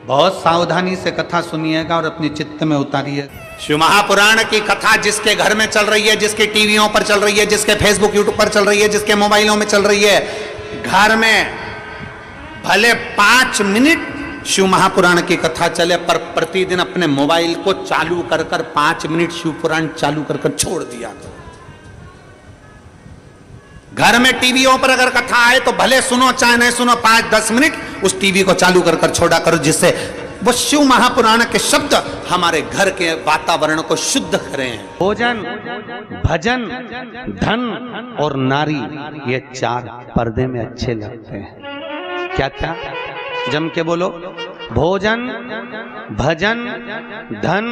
बहुत सावधानी से कथा सुनिएगा और अपने चित्त में उतारिए। शिव महापुराण की कथा जिसके घर में चल रही है, जिसके टीवियों पर चल रही है, जिसके फेसबुक यूट्यूब पर चल रही है, जिसके मोबाइलों में चल रही है, घर में भले 5 मिनट शिव महापुराण की कथा चले, पर प्रतिदिन अपने मोबाइल को चालू कर 5 मिनट शिव पुराण चालू कर छोड़ दिया। घर में टीवियों पर अगर कथा आए तो भले सुनो चाहे नहीं सुनो, 5-10 मिनट उस टीवी को चालू कर छोड़ा करो, जिससे वो शिव महापुराण के शब्द हमारे घर के वातावरण को शुद्ध करें। भोजन, भजन, धन और नारी, ये 4 पर्दे में अच्छे लगते हैं। क्या क्या? जम के बोलो। भोजन, भजन, धन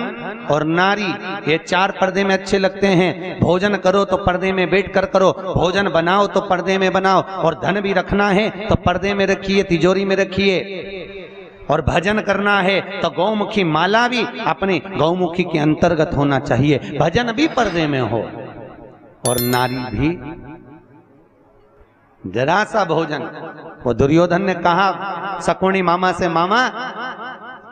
और नारी, ये 4 पर्दे में अच्छे लगते हैं। भोजन करो तो पर्दे में बैठकर करो, भोजन बनाओ तो पर्दे में बनाओ, और धन भी रखना है तो पर्दे में रखिए, तिजोरी में रखिए। और भजन करना है तो गौमुखी माला भी अपनी गौमुखी के अंतर्गत होना चाहिए, भजन भी पर्दे में हो। और नारी भी जरा सा भोजन। वो दुर्योधन ने कहा शकुनी मामा से, मामा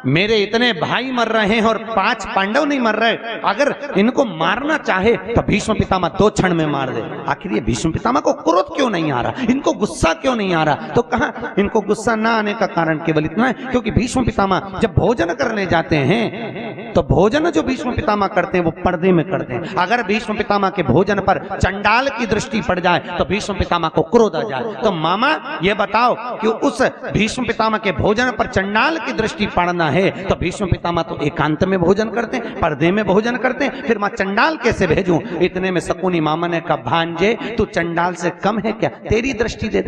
मेरे इतने भाई मर रहे हैं और 5 पांडव नहीं मर रहे, अगर इनको मारना चाहे तो भीष्म पितामह 2 क्षण में मार दे। आखिर ये भीष्म पितामह को क्रोध क्यों नहीं आ रहा, इनको गुस्सा क्यों नहीं आ रहा? तो कहा इनको गुस्सा ना आने का कारण केवल इतना है क्योंकि भीष्म पितामह जब भोजन करने जाते हैं तो भोजन जो भीष्म पितामह करते हैं वो पर्दे में करते हैं। अगर भीष्म पितामह के भोजन पर चंडाल की दृष्टि पड़ जाए तो भीष्म पितामह को क्रोध आ जाए। तो मामा ये बताओ कि उस भीष्म पितामह के भोजन पर चंडाल की दृष्टि पड़ना है तो भीष्म पितामह तो एकांत में भोजन करते हैं, पर्दे में भोजन करते हैं, फिर मैं चंडाल कैसे भेजूं? इतने में शकुनी मामा ने कहा, भांजे तू चंडाल से कम है क्या? तेरी दृष्टि दे,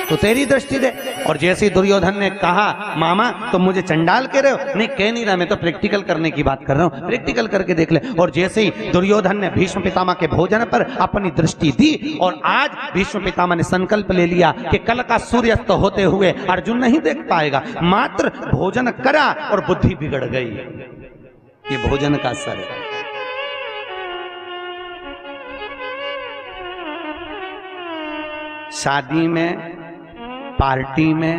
तो तेरी दृष्टि दे। और जैसे दुर्योधन ने कहा, मामा तो मुझे चंडाल कह रहे हो? नहीं कह नहीं रहा, मैं तो प्रैक्टिकल करने की बात कर रहा हूं, प्रैक्टिकल करके देख ले। और जैसे ही दुर्योधन ने भीष्म पितामह के भोजन पर अपनी दृष्टि दी, और आज भीष्म पितामह ने संकल्प ले लिया कि कल का सूर्यास्त होते हुए अर्जुन नहीं देख पाएगा, मात्र भोजन करा और बुद्धि बिगड़ गई। ये भोजन का असर है। शादी में, पार्टी में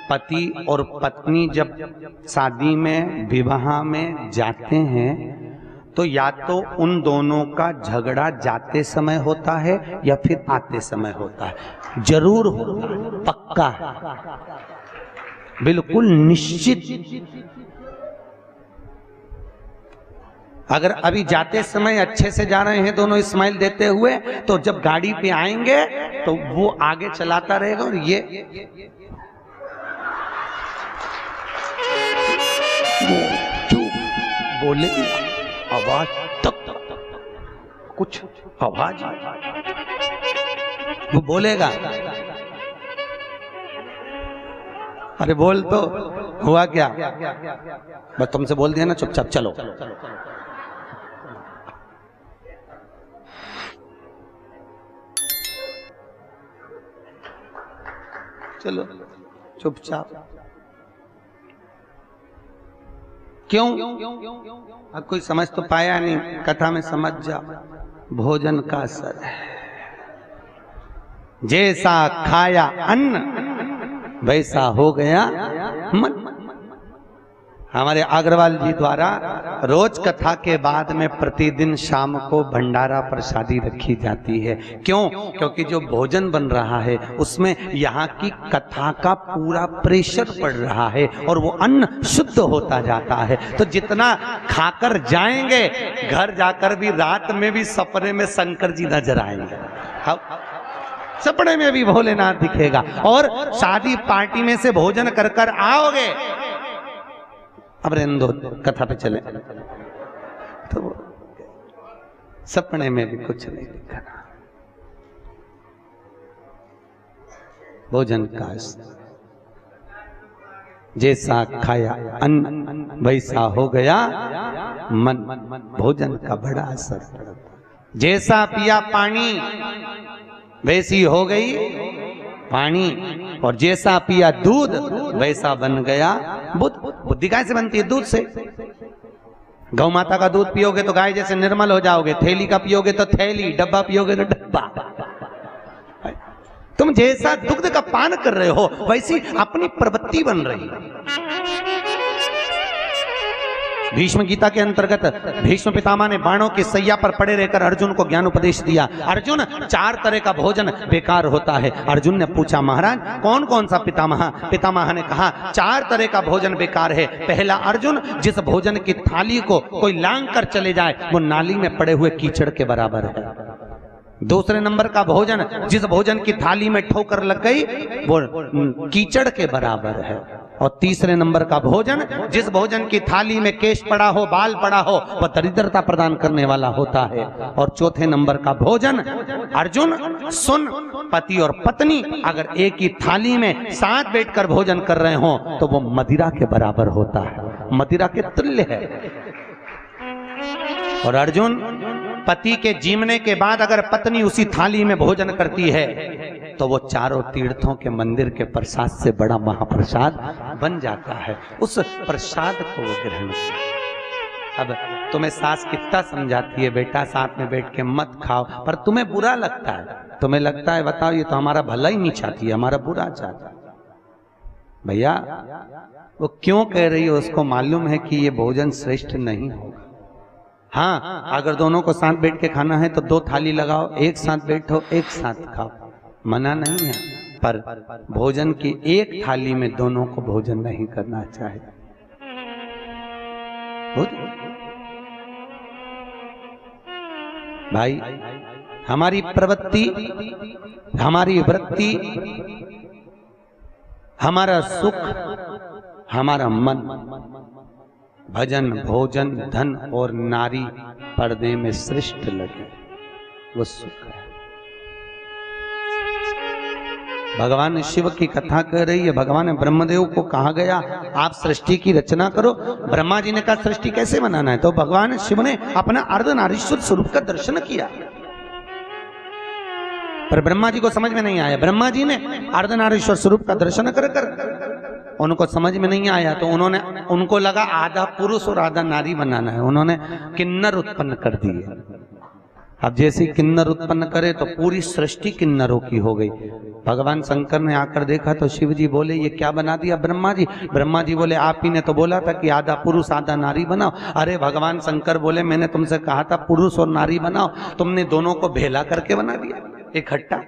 पति और पत्नी जब शादी में, विवाह में जाते हैं तो या तो उन दोनों का झगड़ा जाते समय होता है या फिर आते समय होता है। जरूर होता है, पक्का है, बिल्कुल निश्चित। अगर अभी जाते समय अच्छे से जा रहे हैं दोनों स्माइल देते हुए, तो जब गाड़ी पे आएंगे तो वो आगे चलाता रहेगा और ये बोले आवाज तक कुछ आवाज वो बोलेगा, अरे बोल तो हुआ क्या? बस तुमसे बोल दिया ना, चुपचाप चलो। चलो चुपचाप। क्यों? अब कोई समझ तो पाया नहीं, कथा में समझ जाओ। भोजन का असर है, जैसा खाया अन्न वैसा हो गया मन। हमारे अग्रवाल जी द्वारा रोज कथा के बाद में प्रतिदिन शाम को भंडारा प्रसादी रखी जाती है। क्यों? क्योंकि जो भोजन बन रहा है उसमें यहाँ की कथा का पूरा प्रेशर पड़ रहा है और वो अन्न शुद्ध होता जाता है। तो जितना खाकर जाएंगे, घर जाकर भी रात में भी सपने में शंकर जी नजर आएंगे, सपने में भी भोलेनाथ दिखेगा। और शादी पार्टी में से भोजन कर कर आओगे, अब रहने दो, कथा पे चले, तो सपने में भी कुछ नहीं दिखना। भोजन का जैसा खाया अन्न वैसा हो गया मन। भोजन का बड़ा असर पड़ता। जैसा पिया पानी वैसी हो गई पानी, और जैसा पिया दूध वैसा बन गया बुद्धि। बुद्धि गाय से बनती है? दूध से। गौ माता का दूध पियोगे तो गाय जैसे निर्मल हो जाओगे, थैली का पियोगे तो थैली, डब्बा पियोगे तो डब्बा। तुम जैसा दुग्ध का पान कर रहे हो वैसी अपनी प्रवृत्ति बन रही है। भीष्म गीता के अंतर्गत भीष्म पितामह ने बाणों की सैया पर पड़े रहकर अर्जुन को ज्ञान उपदेश दिया। अर्जुन, 4 तरह का भोजन बेकार होता है। अर्जुन ने पूछा, महाराज कौन कौन सा पितामह? पितामह ने कहा 4 तरह का भोजन बेकार है। पहला, अर्जुन, जिस भोजन की थाली को कोई लांग कर चले जाए वो नाली में पड़े हुए कीचड़ के बराबर है। दूसरे नंबर का भोजन, जिस भोजन की थाली में ठोकर लग गई वो कीचड़ के बराबर है। और तीसरे नंबर का भोजन, जिस भोजन की थाली में केश पड़ा हो, बाल पड़ा हो, वह दरिद्रता प्रदान करने वाला होता है। और चौथे नंबर का भोजन, अर्जुन सुन, पति और पत्नी अगर एक ही थाली में साथ बैठकर भोजन कर रहे हो तो वो मदिरा के बराबर होता है, मदिरा के तुल्य है। और अर्जुन, पति के जीवने के बाद अगर पत्नी उसी थाली में भोजन करती है तो वो चारों तीर्थों के मंदिर के प्रसाद से बड़ा महाप्रसाद बन जाता है। उस प्रसाद को वो ग्रहण करती। अब तुम्हें सास कितना समझाती है, बेटा साथ में बैठ के मत खाओ, पर तुम्हें बुरा लगता है। तुम्हें लगता है बताओ ये तो हमारा भला ही नहीं चाहती है, हमारा बुरा चाहता है। भैया वो क्यों कह रही है, उसको मालूम है कि ये भोजन श्रेष्ठ नहीं होगा। हाँ, अगर दोनों को साथ बैठ के खाना है तो 2 थाली लगाओ, एक साथ बैठो, एक साथ खाओ, मना नहीं है। पर भोजन की एक थाली में दोनों को भोजन नहीं करना चाहिए। भाई, हमारी प्रवृत्ति, हमारी वृत्ति, हमारा सुख, हमारा मन, भजन, भोजन, धन और नारी पर्दे में श्रेष्ठ लगे, वो सुख है। भगवान शिव की कथा कह रही है। भगवान ब्रह्मदेव को कहा गया आप सृष्टि की रचना करो। ब्रह्मा जी ने कहा सृष्टि कैसे बनाना है, तो भगवान शिव ने अपना अर्धनारीश्वर स्वरूप का दर्शन किया। पर ब्रह्मा जी को समझ में नहीं आया। ब्रह्मा जी ने अर्धनारीश्वर स्वरूप का दर्शन कर कर उनको समझ में नहीं आया, तो उनको लगा आधा पुरुष और आधा नारी बनाना है। उन्होंने किन्नर उत्पन्न कर दिए। अब जैसे किन्नर उत्पन्न करे तो पूरी सृष्टि किन्नरों की हो गई। भगवान शंकर ने आकर देखा तो शिव जी बोले ये क्या बना दिया ब्रह्मा जी? ब्रह्मा जी बोले आप ही ने तो बोला था कि आधा पुरुष आधा नारी बनाओ। अरे भगवान शंकर बोले मैंने तुमसे कहा था पुरुष और नारी बनाओ, तुमने दोनों को भेला करके बना दिया, इकट्ठा।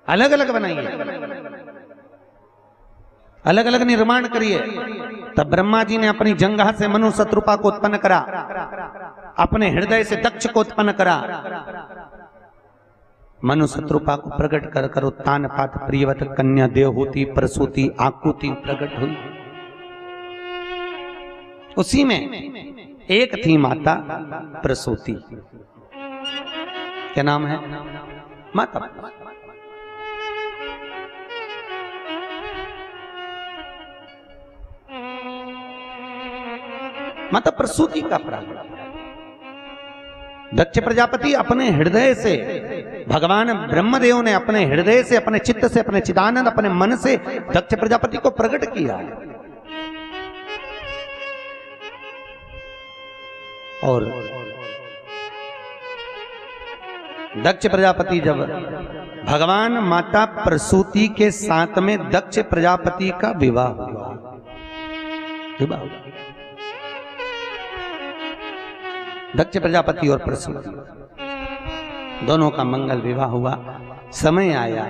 अलग अलग बनाइए, अलग अलग निर्माण करिए। तब ब्रह्मा जी ने अपनी जंघा से मनु शत्रुपा को उत्पन्न करा, अपने हृदय से दक्ष को उत्पन्न करा। मनु शत्रुपा को प्रकट कर कर उत्तान पात प्रियवत कन्या देवहूति प्रसूति आकुति प्रकट हुई। उसी में एक थी माता प्रसूति। क्या नाम है? माता। माता प्रसूति का प्रागट्य। दक्ष प्रजापति अपने हृदय से, भगवान ब्रह्मदेव ने अपने हृदय से, अपने चित्त से, अपने चिदानंद, अपने मन से दक्ष प्रजापति को प्रकट किया। और दक्ष प्रजापति जब भगवान माता प्रसूति के साथ में दक्ष प्रजापति का विवाह हुआ, दक्ष प्रजापति और प्रसूति दोनों का मंगल विवाह हुआ। समय आया,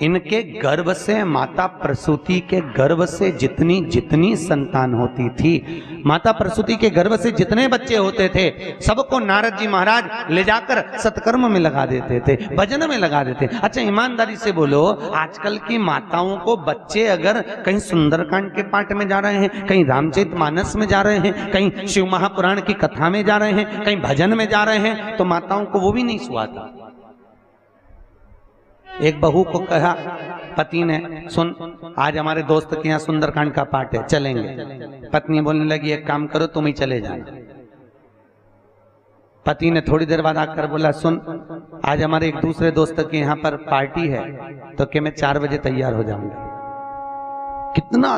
इनके गर्भ से, माता प्रसूति के गर्भ से जितनी जितनी संतान होती थी, माता प्रसूति के गर्भ से जितने बच्चे होते थे, सबको नारद जी महाराज ले जाकर सत्कर्म में लगा देते थे, भजन में लगा देते। अच्छा ईमानदारी से बोलो, आजकल की माताओं को बच्चे अगर कहीं सुंदरकांड के पाठ में जा रहे हैं, कहीं रामचरितमानस में जा रहे हैं, कहीं शिव महापुराण की कथा में जा रहे हैं, कहीं भजन में जा रहे हैं, तो माताओं को वो भी नहीं सुहाता। एक बहू को कहा पति ने, सुन आज हमारे दोस्त के यहाँ सुंदरकांड का पाठ है, चलेंगे। पत्नी बोलने लगी एक काम करो तुम ही चले जाना। पति ने थोड़ी देर बाद आकर बोला सुन आज हमारे एक दूसरे दोस्त के यहाँ पर पार्टी है, तो क्या मैं 4 बजे तैयार हो जाऊंगा। कितना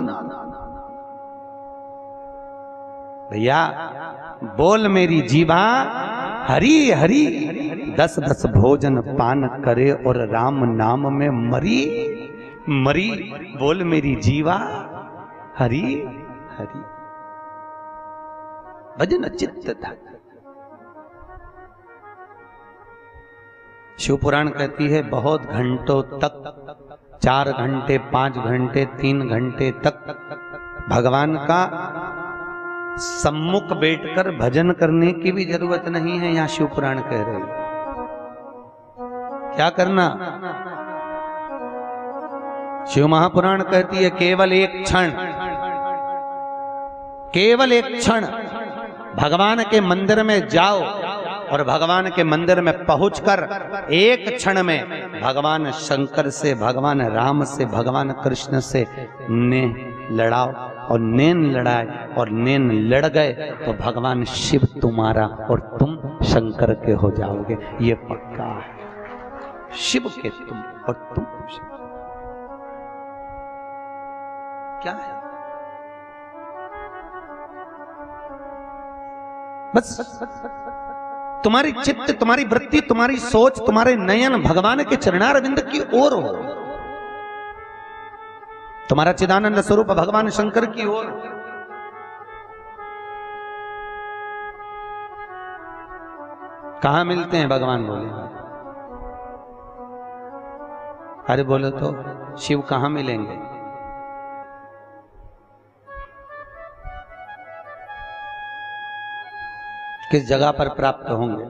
भैया, बोल मेरी जीभा हरी हरी 10-10 भोजन पान करे और राम नाम में मरी मरी, बोल मेरी जीवा हरि हरि। भजन चित्त था। शिव पुराण कहती है बहुत घंटों तक, 4 घंटे 5 घंटे 3 घंटे तक भगवान का सम्मुख बैठकर भजन करने की भी जरूरत नहीं है। यहां शिव पुराण कह रहे हैं क्या करना। शिव महापुराण कहती है केवल एक क्षण, केवल एक क्षण भगवान के मंदिर में जाओ और भगवान के मंदिर में पहुंचकर एक क्षण में भगवान शंकर से, भगवान राम से, भगवान कृष्ण से ने लड़ाओ और नैन लड़ाए और नैन लड़ गए तो भगवान शिव तुम्हारा और तुम शंकर के हो जाओगे। ये पक्का है। शिव के तुम और तुम शिव। क्या है बस तुम्हारी चित्त, तुम्हारी वृत्ति, तुम्हारी सोच, तुम्हारे नयन भगवान के चरणारविंद की ओर हो, तुम्हारा चिदानंद स्वरूप भगवान शंकर की ओर। कहां मिलते हैं भगवान? बोले अरे बोलो तो शिव कहां मिलेंगे? किस जगह पर प्राप्त होंगे?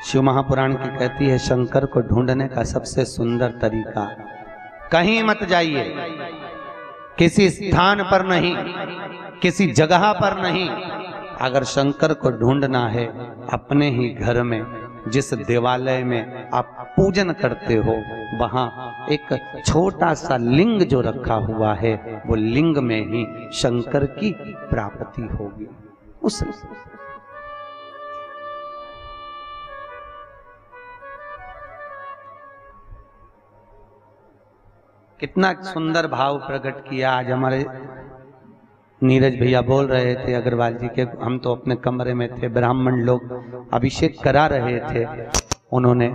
शिव महापुराण की कहती है शंकर को ढूंढने का सबसे सुंदर तरीका, कहीं मत जाइए, किसी स्थान पर नहीं, किसी जगह पर नहीं। अगर शंकर को ढूंढना है अपने ही घर में, जिस देवालय में आप पूजन करते हो वहां एक छोटा सा लिंग जो रखा हुआ है, वो लिंग में ही शंकर की प्राप्ति होगी। उस कितना सुंदर भाव प्रकट किया आज हमारे नीरज भैया बोल रहे थे अग्रवाल जी के। हम तो अपने कमरे में थे, ब्राह्मण लोग अभिषेक करा रहे थे। उन्होंने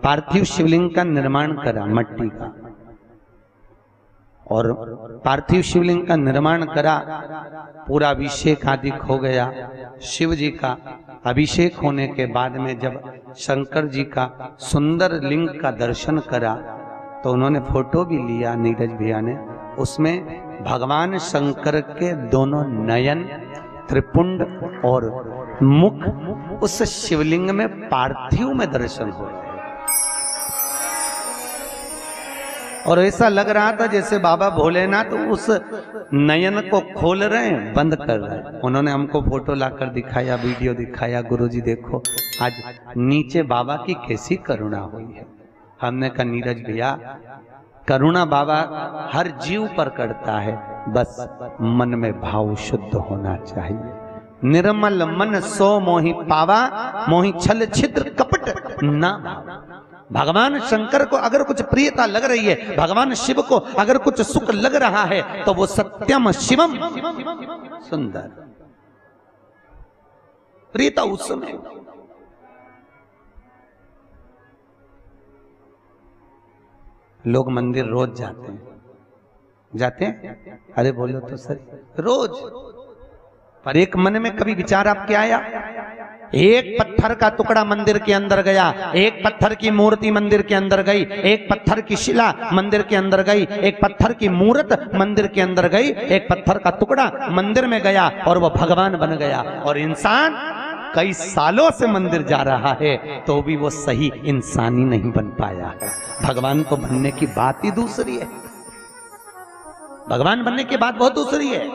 पार्थिव शिवलिंग का निर्माण करा मट्टी का, और पार्थिव शिवलिंग का निर्माण करा, पूरा अभिषेक आदि हो गया। शिव जी का अभिषेक होने के बाद में जब शंकर जी का सुंदर लिंग का दर्शन करा तो उन्होंने फोटो भी लिया नीरज भैया ने। उसमें भगवान शंकर के दोनों नयन, त्रिपुंड और मुख उस शिवलिंग में पार्थिव में दर्शन हो रहे, और ऐसा लग रहा था जैसे बाबा भोलेनाथ उस नयन को खोल रहे हैं, बंद कर रहे हैं। उन्होंने हमको फोटो लाकर दिखाया, वीडियो दिखाया, गुरुजी देखो आज नीचे बाबा की कैसी करुणा हुई है। हमने कहा नीरज भैया करुणा बाबा हर जीव पर करता है, बस मन में भाव शुद्ध होना चाहिए। निर्मल मन सो मोहि पावा, मोहि छल छिद्र कपट ना। भगवान शंकर को अगर कुछ प्रियता लग रही है, भगवान शिव को अगर कुछ सुख लग रहा है, तो वो सत्यम शिवम सुंदर प्रियता उस समय। लोग मंदिर रोज जाते हैं? अरे बोलो तो सर, रोज। पर एक मन में कभी विचार आपके आया? एक पत्थर का टुकड़ा मंदिर के अंदर गया, एक पत्थर की मूर्ति मंदिर के अंदर गई, एक पत्थर की शिला मंदिर के अंदर गई, एक पत्थर की मूर्त मंदिर के अंदर गई, एक पत्थर का टुकड़ा मंदिर में गया और वो भगवान बन गया। और इंसान कई सालों से मंदिर जा रहा है तो भी वो सही इंसानी नहीं बन पाया है। भगवान को बनने की बात ही दूसरी है, भगवान बनने की बात बहुत दूसरी है।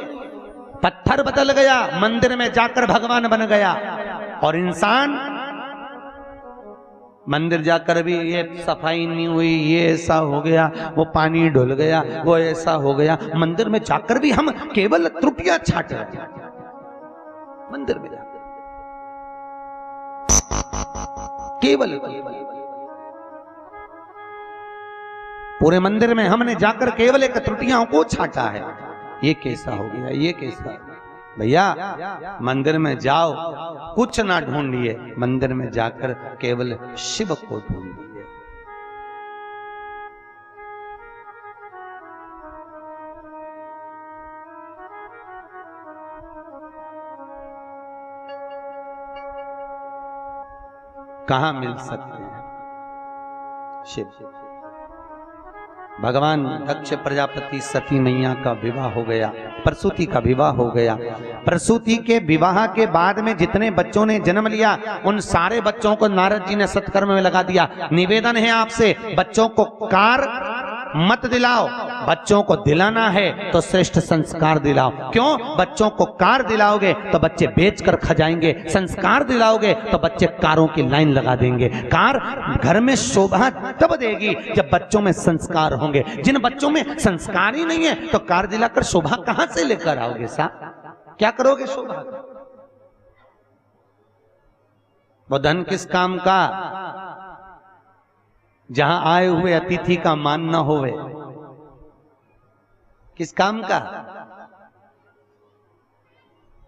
पत्थर बदल गया, मंदिर में जाकर भगवान बन गया, और इंसान मंदिर जाकर भी ये सफाई नहीं हुई, ये ऐसा हो गया, वो पानी डुल गया, वो ऐसा हो गया। मंदिर में जाकर भी हम केवल त्रुटियां छाट रहे हैं। मंदिर में केवल पूरे मंदिर में हमने जाकर केवल एक त्रुटियों को छाटा है। ये कैसा हो गया, ये कैसा। भैया मंदिर में जाओ, कुछ ना ढूंढिए, मंदिर में जाकर केवल शिव को ढूंढिए। कहां मिल सकते हैं शिव? भगवान दक्ष प्रजापति सती मैया का विवाह हो गया, प्रसूति का विवाह हो गया। प्रसूति के विवाह के बाद में जितने बच्चों ने जन्म लिया उन सारे बच्चों को नारद जी ने सत्कर्म में लगा दिया। निवेदन है आपसे, बच्चों को कार मत दिलाओ, बच्चों को दिलाना है तो श्रेष्ठ संस्कार दिलाओ। क्यों? बच्चों को कार दिलाओगे तो बच्चे बेचकर खा जाएंगे, संस्कार दिलाओगे तो बच्चे कारों की लाइन लगा देंगे। कार घर में शोभा तब देगी जब बच्चों में संस्कार होंगे। जिन बच्चों में संस्कार ही नहीं है तो कार दिलाकर शोभा कहां से लेकर आओगे साहब? क्या करोगे शोभा? वो धन किस काम का जहां आए हुए अतिथि का मान न होवे? किस काम का?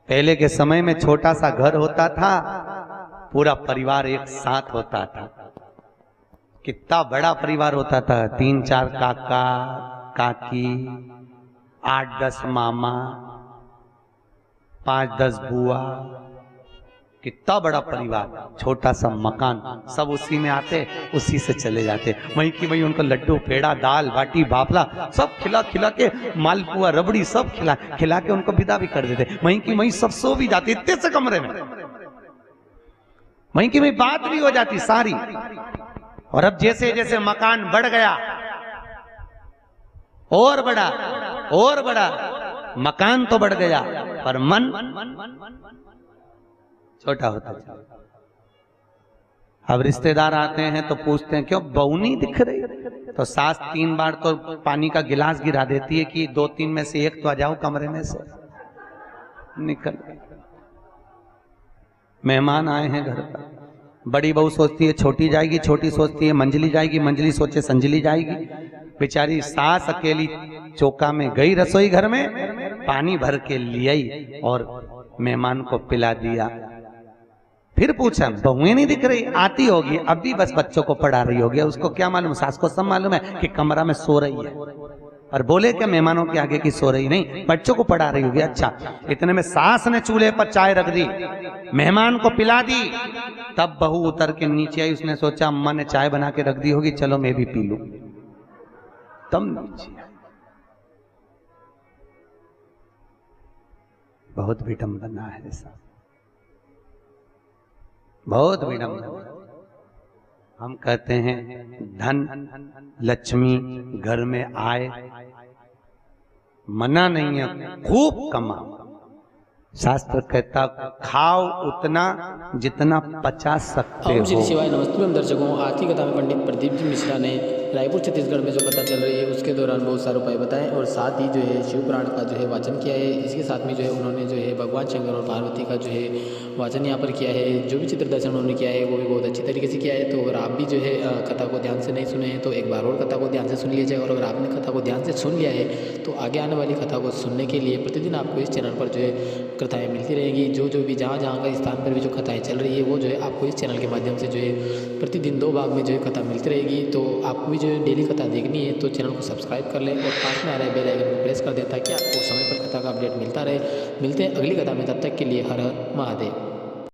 पहले के समय में छोटा सा घर होता था, पूरा परिवार एक साथ होता था। कितना बड़ा परिवार होता था, 3-4 काका काकी, 8-10 मामा, 5-10 बुआ, कितना बड़ा परिवार, छोटा सा मकान, सब उसी में आते, उसी से चले जाते। वहीं की वहीं उनको लड्डू पेड़ा दाल बाटी बाफला सब खिला खिला के, मालपुआ रबड़ी सब खिला खिला के उनको विदा भी कर देते। वहीं की वहीं सब सो भी जाते इतने से कमरे में, वहीं की वहीं बात भी हो जाती सारी। और अब जैसे जैसे मकान बढ़ गया, और बड़ा और बड़ा, मकान तो बढ़ गया पर मन छोटा होता है। अब रिश्तेदार आते हैं तो पूछते हैं क्यों बहू नहीं दिख रही? तो सास 3 बार तो पानी का गिलास गिरा देती है कि 2-3 में से एक तो आ जाओ कमरे में से निकल। मेहमान आए हैं घर पर, बड़ी बहू सोचती है छोटी जाएगी, छोटी सोचती है मंजली जाएगी, मंजली सोचे संजली जाएगी। बेचारी सास अकेली चौका में गई रसोई घर में, पानी भर के ले आई और मेहमान को पिला दिया। फिर पूछा बहुएं नहीं दिख रही? आती होगी, अब भी बस बच्चों को पढ़ा रही होगी, उसको क्या मालूम, सास को सब मालूम है कि कमरा में सो रही है। और बोले क्या मेहमानों के आगे की सो रही नहीं, बच्चों को पढ़ा रही होगी। अच्छा, इतने में सास ने चूल्हे पर चाय रख दी, मेहमान को पिला दी, तब बहू उतर के नीचे आई। उसने सोचा अम्मा ने चाय बना के रख दी होगी, चलो मैं भी पी लूं। तब नीचे बहुत विडंबना है ऐसा, बहुत विडंबना। हम कहते हैं धन लक्ष्मी घर में आए, मना नहीं है, खूब कमाओ। शास्त्र कहता खाओ उतना जितना पचा सकते हो। श्री शिवाय नमस्ते दर्शकों, आज की कथा में पंडित प्रदीप जी मिश्रा ने रायपुर छत्तीसगढ़ में जो कथा चल रही है उसके दौरान बहुत सारे उपाय बताए और साथ ही जो है शिव पुराण का जो है वाचन किया है। इसके साथ में जो है उन्होंने जो है भगवान शंकर और पार्वती का जो है वाचन यहाँ पर किया है। जो भी चित्र दर्शन उन्होंने किया है वो भी बहुत अच्छी तरीके से किया है। तो अगर आप भी जो है कथा को ध्यान से नहीं सुने हैं तो एक बार और कथा को ध्यान से सुन लीजिए। और अगर आपने कथा को ध्यान से सुन लिया है तो आगे आने वाली कथा को सुनने के लिए प्रतिदिन आपको इस चैनल पर जो है कथाएँ मिलती रहेंगी। जो भी जहाँ का स्थान पर भी जो कथाएँ चल रही है वो जो है आपको इस चैनल के माध्यम से जो है प्रतिदिन 2 भाग में जो है कथा मिलती रहेगी। तो आपको भी जो है डेली कथा देखनी है तो चैनल को सब्सक्राइब कर लें और पास में आ रहे बेल आइकन को प्रेस कर दें ताकि आपको समय पर कथा का अपडेट मिलता रहे। मिलते हैं अगली कथा में, तब तक के लिए हर हर महादेव।